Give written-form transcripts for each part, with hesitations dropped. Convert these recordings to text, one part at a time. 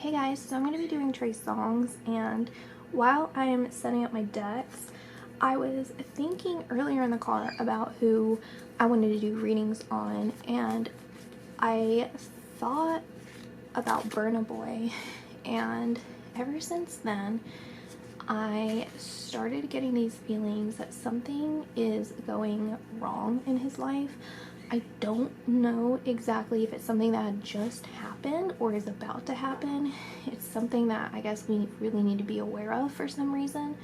Hey guys, so I'm going to be doing Trey Songz, and while I am setting up my decks, I was thinking earlier in the car about who I wanted to do readings on, and I thought about Burna Boy, and ever since then I started getting these feelings that something is going wrong in his life. I don't know exactly if it's something that had just happened or is about to happen. It's something that I guess we really need to be aware of for some reason.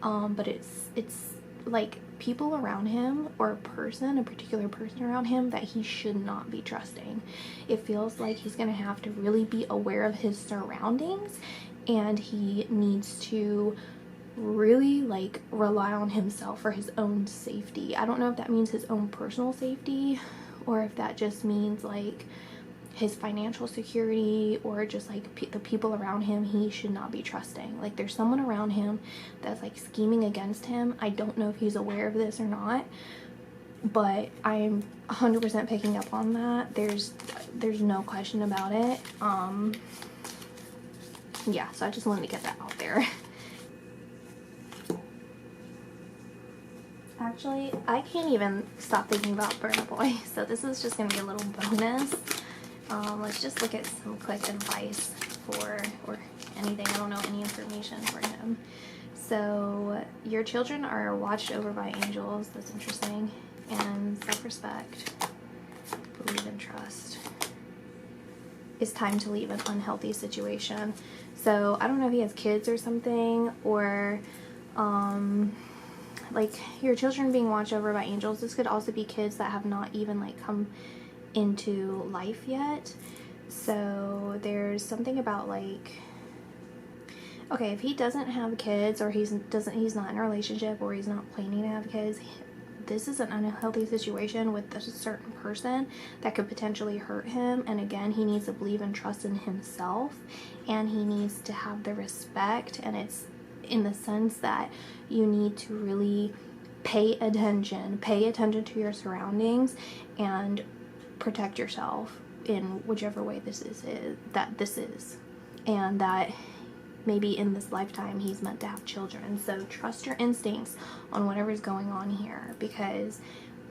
But it's like people around him, or a particular person around him that he should not be trusting. It feels like he's gonna have to really be aware of his surroundings, and he needs to really like rely on himself for his own safety. I don't know if that means his own personal safety, or if that just means like his financial security, or just like the people around him he should not be trusting. Like there's someone around him that's like scheming against him. I don't know if he's aware of this or not, but I'm 100% picking up on that. There's no question about it. Yeah, so I just wanted to get that out there. Actually, I can't even stop thinking about Burna Boy, so this is just going to be a little bonus. Let's just look at some quick advice or anything. I don't know any information for him. So, your children are watched over by angels. That's interesting. And self-respect, believe and trust. It's time to leave an unhealthy situation. So, I don't know if he has kids or something, or like your children being watched over by angels. This could also be kids that have not even like come into life yet. So there's something about like, okay, if he doesn't have kids, or he's not in a relationship, or he's not planning to have kids, this is an unhealthy situation with a certain person that could potentially hurt him. And again, he needs to believe and trust in himself, and he needs to have the respect, and it's in the sense that you need to really pay attention to your surroundings and protect yourself in whichever way this is, and that maybe in this lifetime he's meant to have children. So trust your instincts on whatever's going on here, because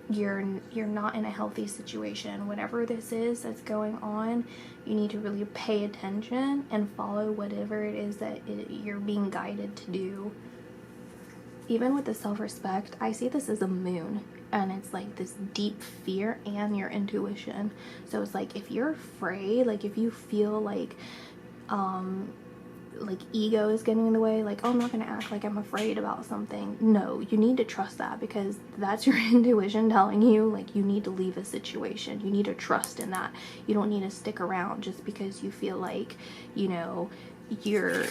you're not in a healthy situation. Whatever this is that's going on, you need to really pay attention and follow whatever it is that you're being guided to do. Even with the self-respect, I see this as a moon, and it's like this deep fear and your intuition. So it's like if you're afraid, like if you feel like ego is getting in the way, like, oh, I'm not gonna act like I'm afraid about something. No, you need to trust that, because that's your intuition telling you like you need to leave a situation. You need to trust in that. You don't need to stick around just because you feel like, you know, you're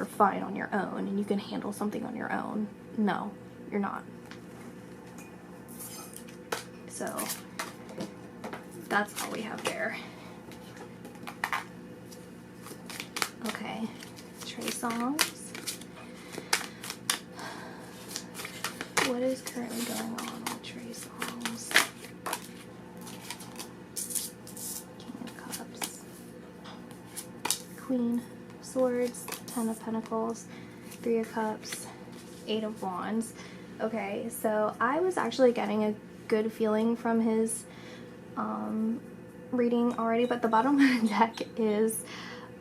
fine on your own and you can handle something on your own. No, you're not. So that's all we have there. Okay, Trey Songz. What is currently going on with Trey Songz? King of Cups, Queen of Swords, Ten of Pentacles, Three of Cups, Eight of Wands. Okay, so I was actually getting a good feeling from his reading already, but the bottom of the deck is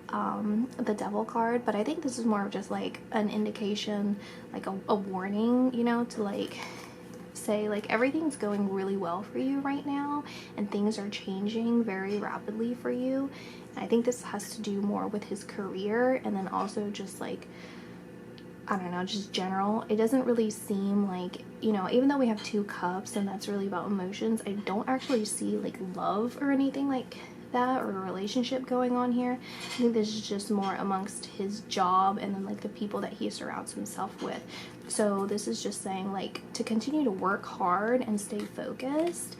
the Devil card. But I think this is more of just like an indication, like a warning, you know, to like say like everything's going really well for you right now, and things are changing very rapidly for you. And I think this has to do more with his career, and then also just like, I don't know, just general. It doesn't really seem like, you know, even though we have Two Cups and that's really about emotions, I don't actually see like love or anything like that, or a relationship going on here. I think this is just more amongst his job and then like the people that he surrounds himself with. So this is just saying like to continue to work hard and stay focused,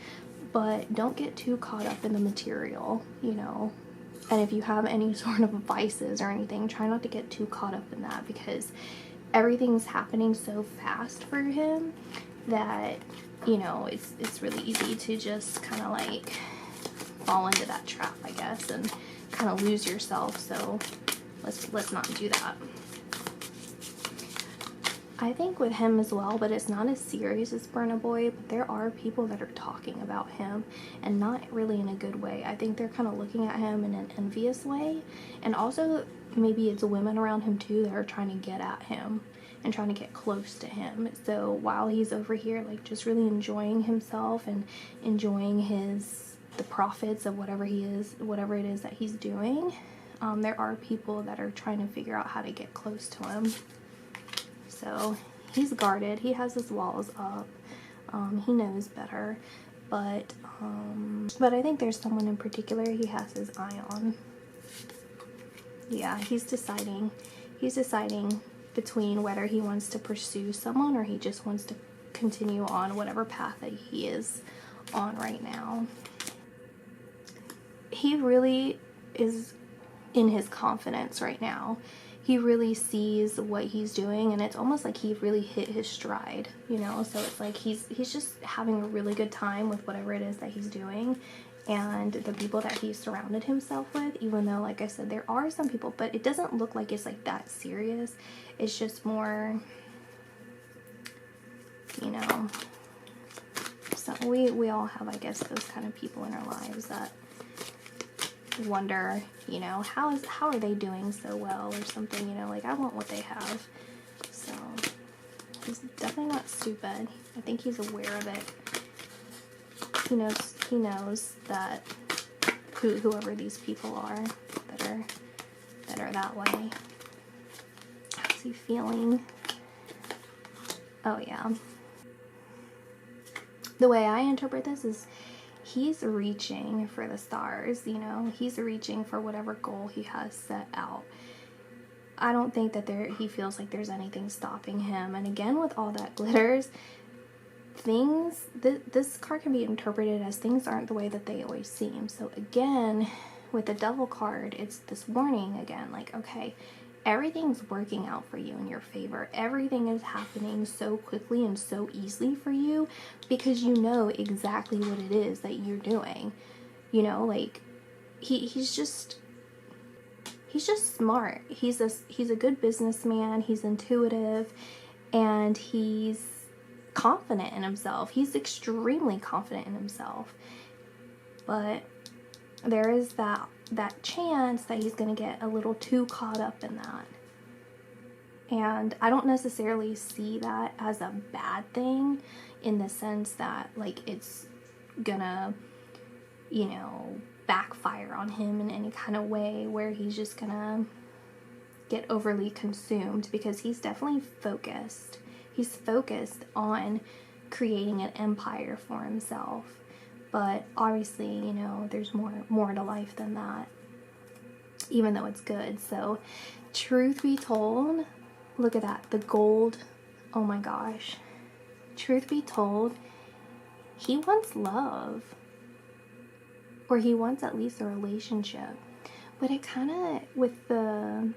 but don't get too caught up in the material, you know. And if you have any sort of vices or anything, try not to get too caught up in that, because everything's happening so fast for him that, you know, it's really easy to just kind of like fall into that trap, I guess, and kind of lose yourself. So let's not do that. I think with him as well, but it's not as serious as Burna Boy, but there are people that are talking about him, and not really in a good way. I think they're kind of looking at him in an envious way, and also maybe it's women around him too that are trying to get at him and trying to get close to him. So while he's over here like just really enjoying himself and enjoying the profits of whatever it is that he's doing, there are people that are trying to figure out how to get close to him. So he's guarded, he has his walls up, he knows better, but I think there's someone in particular he has his eye on. Yeah, he's deciding between whether he wants to pursue someone or he just wants to continue on whatever path that he is on right now. He really is in his confidence right now. He really sees what he's doing, and it's almost like he really hit his stride, you know? So it's like he's just having a really good time with whatever it is that he's doing, and the people that he surrounded himself with, even though, like I said, there are some people, but it doesn't look like it's like that serious. It's just more, you know, so we all have, I guess, those kind of people in our lives that wonder, you know, how are they doing so well or something, you know, like I want what they have. So he's definitely not stupid. I think he's aware of it. He knows that whoever these people are that are that way. How's he feeling? Oh yeah. The way I interpret this is he's reaching for the stars, you know, he's reaching for whatever goal he has set out. I don't think that he feels like there's anything stopping him. And again, with all that glitters, this card can be interpreted as things aren't the way that they always seem. So again, with the Devil card, it's this warning again, like, okay, everything's working out for you in your favor. Everything is happening so quickly and so easily for you because you know exactly what it is that you're doing. You know, like he's just smart. He's a good businessman. He's intuitive, and he's confident in himself. He's extremely confident in himself. But there is that chance that he's going to get a little too caught up in that. And I don't necessarily see that as a bad thing, in the sense that like it's gonna, you know, backfire on him in any kind of way where he's just gonna get overly consumed, because he's definitely focused. He's focused on creating an empire for himself. But obviously, you know, there's more to life than that, even though it's good. So, truth be told, look at that, the gold. Oh my gosh. Truth be told, he wants love. Or he wants at least a relationship. But it kind of, with the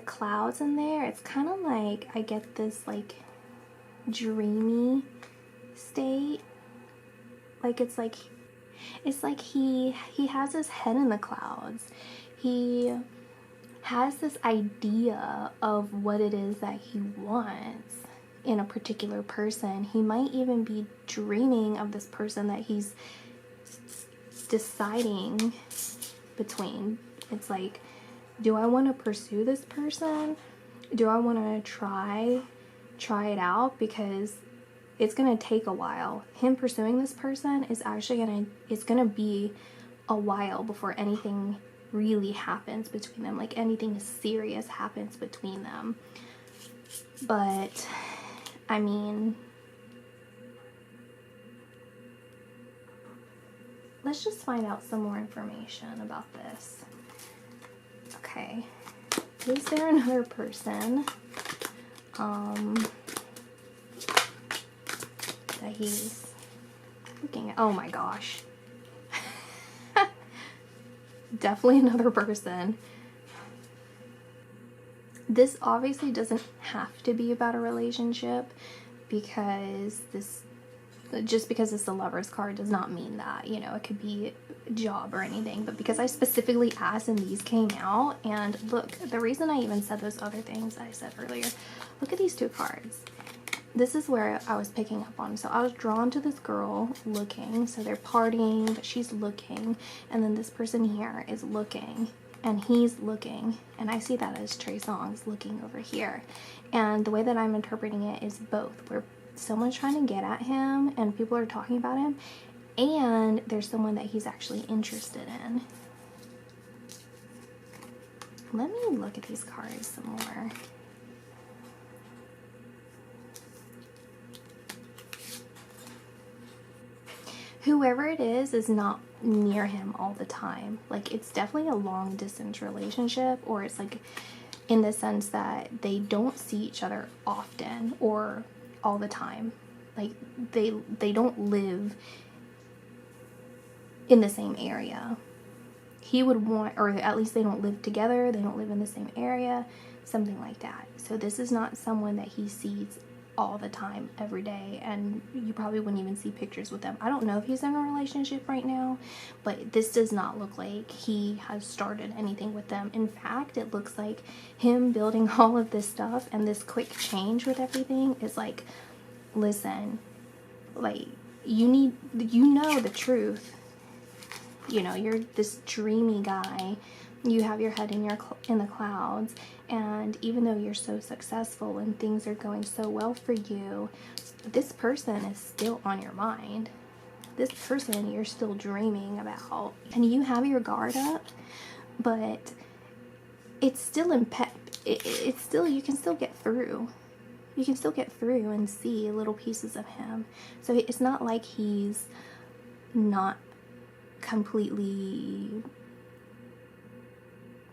clouds in there, it's kind of like I get this like dreamy state. Like it's like he has his head in the clouds. He has this idea of what it is that he wants in a particular person. He might even be dreaming of this person that he's deciding between. It's like, do I want to pursue this person? Do I want to try it out? Because it's going to take a while. Him pursuing this person is actually it's going to be a while before anything really happens between them. Like anything serious happens between them. But, I mean, let's just find out some more information about this. Okay. Is there another person that he's looking at? Oh my gosh. Definitely another person. This obviously doesn't have to be about a relationship, because just because it's the Lover's card does not mean that, you know, it could be job or anything, but because I specifically asked and these came out. And look, the reason I even said those other things I said earlier, look at these 2 cards. This is where I was picking up on. So I was drawn to this girl looking, so they're partying, but she's looking, and then this person here is looking, and he's looking, and I see that as Trey Songz looking over here. And the way that I'm interpreting it is both, where someone's trying to get at him and people are talking about him, and there's someone that he's actually interested in. Let me look at these cards some more. Whoever it is not near him all the time. Like, it's definitely a long distance relationship, or it's like in the sense that they don't see each other often or all the time. Like, they don't live in the same area. He would want, or at least they don't live together, they don't live in the same area, something like that. So this is not someone that he sees all the time, every day, and you probably wouldn't even see pictures with them. I don't know if he's in a relationship right now, but this does not look like he has started anything with them. In fact, it looks like him building all of this stuff and this quick change with everything is like, listen, like, you know the truth. You know, you're this dreamy guy, you have your head in the clouds, and even though you're so successful and things are going so well for you, this person is still on your mind. This person you're still dreaming about, and you have your guard up, but it's still it's still, you can still get through. You can still get through and see little pieces of him. So it's not like he's not completely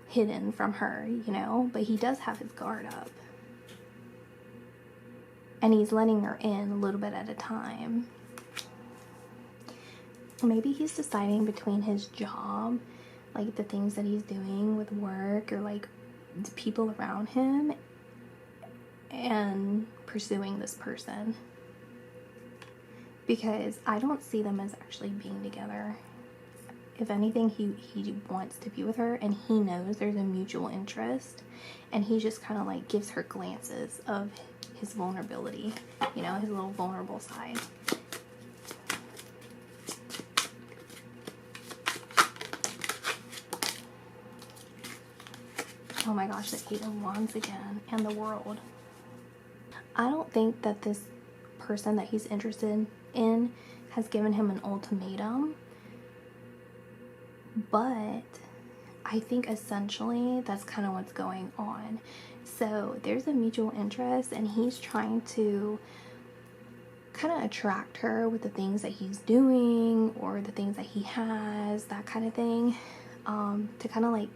hidden from her, you know, but he does have his guard up, and he's letting her in a little bit at a time. Maybe he's deciding between his job, like the things that he's doing with work, or like the people around him, and pursuing this person, because I don't see them as actually being together. If anything, he wants to be with her, and he knows there's a mutual interest, and he just kind of like gives her glances of his vulnerability, you know, his little vulnerable side. Oh my gosh, the 8 of Wands again, and the World. I don't think that this person that he's interested in has given him an ultimatum, but I think essentially that's kind of what's going on. So there's a mutual interest, and he's trying to kind of attract her with the things that he's doing, or the things that he has, that kind of thing, to kind of like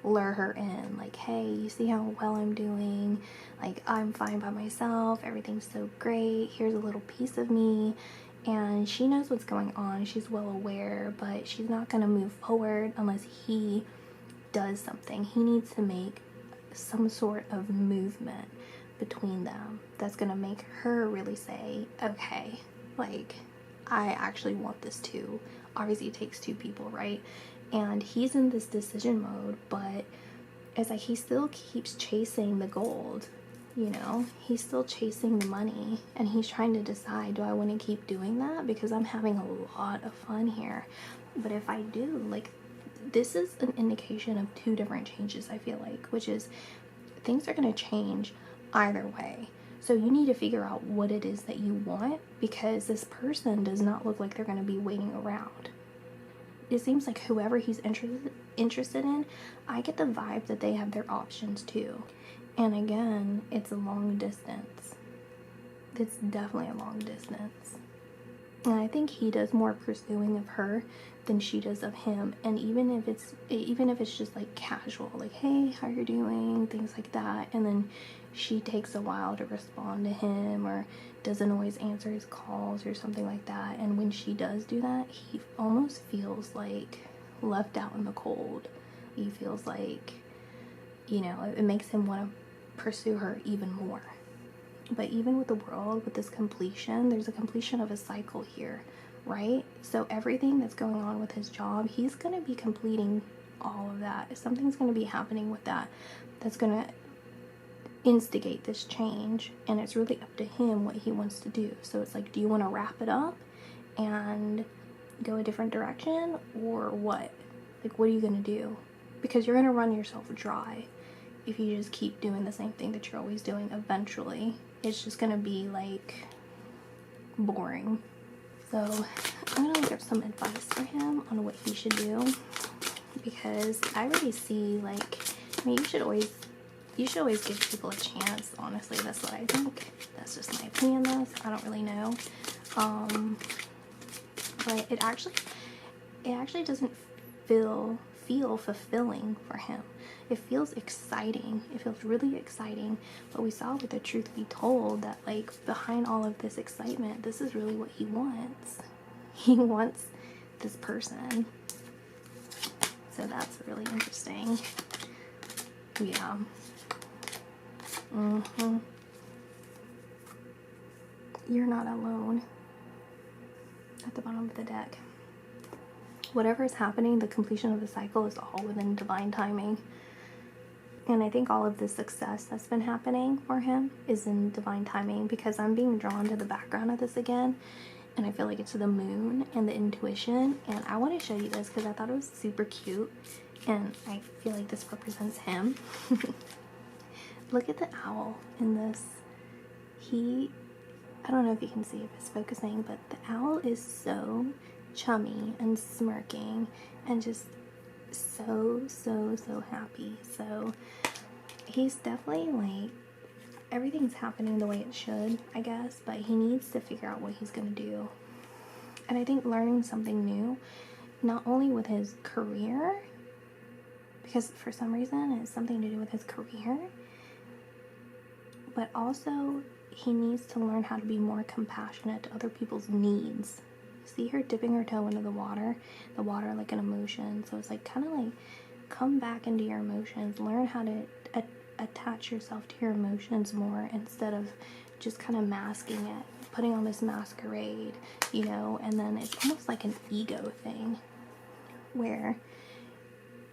lure her in, like, hey, you see how well I'm doing, like, I'm fine by myself, everything's so great, here's a little piece of me. And she knows what's going on, she's well aware, but she's not going to move forward unless he does something. He needs to make some sort of movement between them that's going to make her really say, okay, like, I actually want this too. Obviously it takes 2 people, right? And he's in this decision mode, but it's like he still keeps chasing the gold. You know, he's still chasing the money, and he's trying to decide, do I want to keep doing that? Because I'm having a lot of fun here. But if I do, like, this is an indication of 2 different changes, I feel like, which is things are going to change either way. So you need to figure out what it is that you want, because this person does not look like they're going to be waiting around. It seems like whoever he's interested in, I get the vibe that they have their options too. And again, it's a long distance. It's definitely a long distance. And I think he does more pursuing of her than she does of him. And even if it's just like casual, like, hey, how you doing? Things like that. And then she takes a while to respond to him, or doesn't always answer his calls or something like that. And when she does do that, he almost feels like left out in the cold. He feels like, you know, it makes him want to pursue her even more. But even with the World, with this completion, there's a completion of a cycle here right? So everything that's going on with his job, he's going to be completing all of that. Something's going to be happening with that that's going to instigate this change, and it's really up to him what he wants to do. So it's like, do you want to wrap it up and go a different direction, or what? Like, what are you going to do? Because you're going to run yourself dry if you just keep doing the same thing that you're always doing. Eventually it's just going to be like boring. So I'm going to look up some advice for him on what he should do, because I really see, like, I mean, you should always give people a chance. Honestly, that's what I think. That's just my opinion though, so I don't really know. But it actually doesn't feel fulfilling for him. It feels exciting. It feels really exciting. But we saw with the truth be told that, like, behind all of this excitement, this is really what he wants. He wants this person. So that's really interesting. Yeah. You're not alone. At the bottom of the deck. Whatever is happening, the completion of the cycle is all within divine timing. And I think all of the success that's been happening for him is in divine timing, because I'm being drawn to the background of this again. And I feel like it's the moon and the intuition. And I want to show you this because I thought it was super cute. And I feel like this represents him. Look at the owl in this. I don't know if you can see if it's focusing, but the owl is so chummy and smirking and just so happy. So he's definitely, like, everything's happening the way it should, I guess, but he needs to figure out what he's gonna do. And I think learning something new, not only with his career, because for some reason it's something to do with his career, but also he needs to learn how to be more compassionate to other people's needs. See her dipping her toe into the water like an emotion. So it's like, kind of like, come back into your emotions, learn how to attach yourself to your emotions more, instead of just kind of masking it, putting on this masquerade, you know. And then it's almost like an ego thing where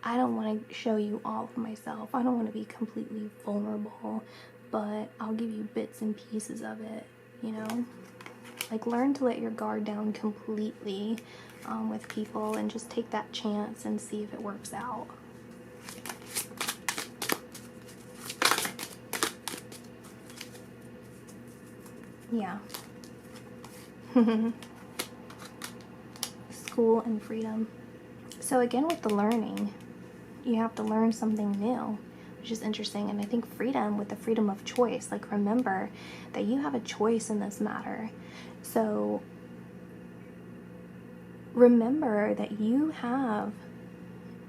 I don't want to show you all of myself. I don't want to be completely vulnerable, but I'll give you bits and pieces of it, you know. Like, learn to let your guard down completely with people, and just take that chance and see if it works out. Yeah. School and freedom. So again, with the learning, you have to learn something new, which is interesting. And I think freedom, with the freedom of choice, like, remember that you have a choice in this matter. So remember that you have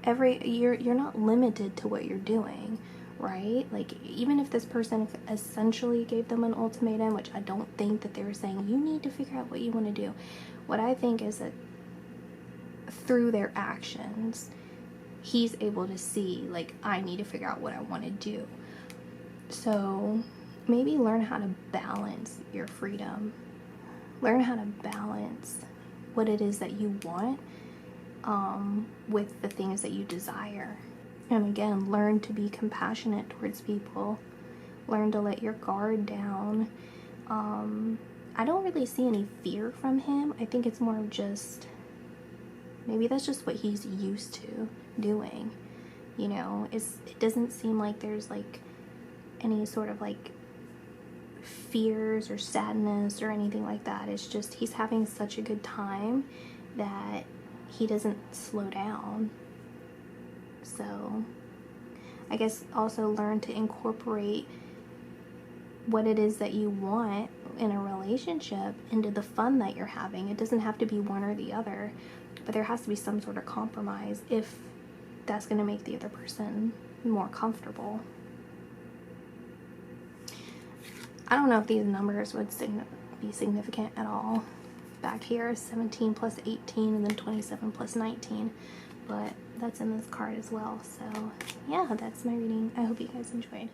you're not limited to what you're doing, right? Like, even if this person essentially gave them an ultimatum, which I don't think that they were saying you need to figure out what you want to do. What I think is that through their actions, he's able to see, like, I need to figure out what I want to do. So maybe learn how to balance your freedom. Learn how to balance what it is that you want with the things that you desire. And again, learn to be compassionate towards people. Learn to let your guard down. I don't really see any fear from him. I think it's more of just, maybe that's just what he's used to doing. You know, it doesn't seem like there's, like, any sort of, like, fears or sadness or anything like that. It's just he's having such a good time that he doesn't slow down. So I guess also learn to incorporate what it is that you want in a relationship into the fun that you're having. It doesn't have to be one or the other, but there has to be some sort of compromise if that's going to make the other person more comfortable. I don't know if these numbers would be significant at all. Back here, 17 plus 18, and then 27 plus 19. But that's in this card as well. So yeah, that's my reading. I hope you guys enjoyed.